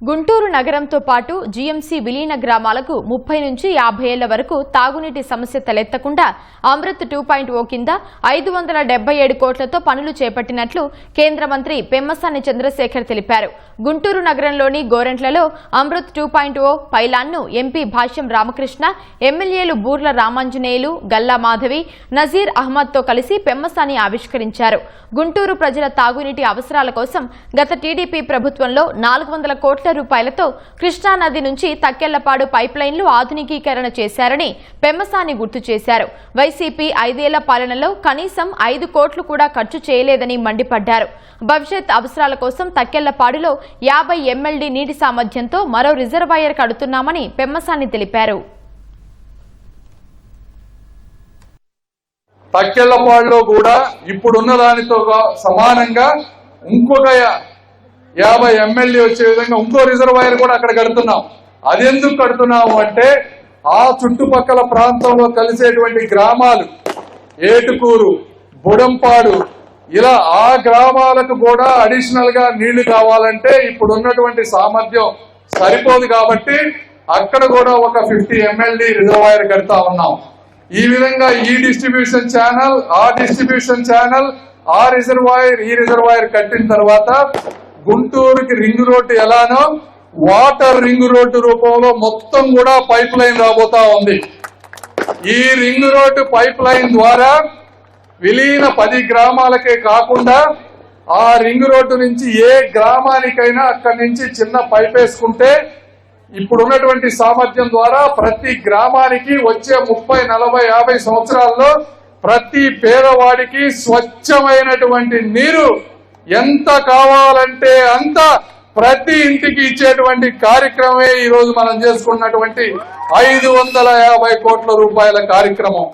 గుంటూరు నగరంతో పాటు జీఎంసీ విలీన గ్రామాలకు 30 నుంచి 50 ఏళ్ల వరకు తాగునీటి సమస్య తలెత్తకుండా అమృత్ 2.0 కింద 577 కోట్లతో పనులు చేపట్టినట్లు కేంద్ర మంత్రి పెమ్మసాని చంద్రశేఖర్ తెలిపారు. గుంటూరు నగరంలోని గోరంట్లలో అమృత్ 2.0 పైలాన్ను ఎంపీ భాష్యం రామకృష్ణ, ఎమ్మెల్యేలు బూర్ల రామాంజనేయులు, గల్లా మాధవి, నజీర్ అహ్మద్తో కలిసి పెమ్మసాని ఆవిష్కరించారు. గుంటూరు ప్రజల తాగునీటి అవసరాల కోసం గత టీడీపీ ప్రభుత్వంలో 400 కోట్ల రూపాయలతో కృష్ణానది నుంచి తక్కెళ్లపాడు పైప్లైన్లు ఆధునికీకరణ చేశారని పెమ్మసాని గుర్తు చేశారు. వైసీపీ 5 ఏళ్ల పాలనలో కనీసం 5 కోట్లు కూడా ఖర్చు చేయలేదని మండిపడ్డారు. భవిష్యత్ అవసరాల కోసం తక్కెళ్లపాడులో 50 MLD నీటి సామర్థ్యంతో మరో రిజర్వాయర్ కడుతున్నామని పెమ్మసాని తెలిపారు. తక్కెళ్లపాడులో కూడా ఇప్పుడున్న దానితో సమానంగా ఇంకొక 50 MLD వచ్చే విధంగా ఇంకో రిజర్వాయర్ కూడా అక్కడ కడుతున్నాం. అదెందుకు కడుతున్నాము అంటే ఆ చుట్టుపక్కల ప్రాంతంలో కలిసేటువంటి గ్రామాలు ఏటుకూరు, బుడంపాడు ఇలా ఆ గ్రామాలకు కూడా అడిషనల్ గా నీళ్లు కావాలంటే ఇప్పుడు ఉన్నటువంటి సామర్థ్యం సరిపోదు కాబట్టి అక్కడ కూడా ఒక 50 MLD రిజర్వాయర్ కడతా ఉన్నాం. ఈ విధంగా ఈ డిస్ట్రిబ్యూషన్ ఛానల్, ఆ డిస్ట్రిబ్యూషన్ ఛానల్, ఆ రిజర్వాయర్, ఈ రిజర్వాయర్ కట్టిన తర్వాత గుంటూరుకి రింగ్ రోడ్డు ఎలానో వాటర్ రింగ్ రోడ్డు రూపంలో మొత్తం కూడా పైప్ లైన్ రాబోతా ఉంది. ఈ రింగ్ రోడ్డు పైప్ లైన్ ద్వారా విలీన 10 గ్రామాలకే కాకుండా ఆ రింగ్ రోడ్డు నుంచి ఏ గ్రామానికైనా అక్కడి నుంచి చిన్న పైప్ వేసుకుంటే ఇప్పుడున్నటువంటి సామర్థ్యం ద్వారా ప్రతి గ్రామానికి వచ్చే 30, 40, 50 సంవత్సరాల్లో ప్రతి పేదవాడికి స్వచ్ఛమైనటువంటి నీరు ఎంత కావాలంటే అంత ప్రతి ఇంటికి ఇచ్చేటువంటి కార్యక్రమమే ఈ రోజు మనం చేసుకున్నటువంటి 550 కోట్ల రూపాయల కార్యక్రమం.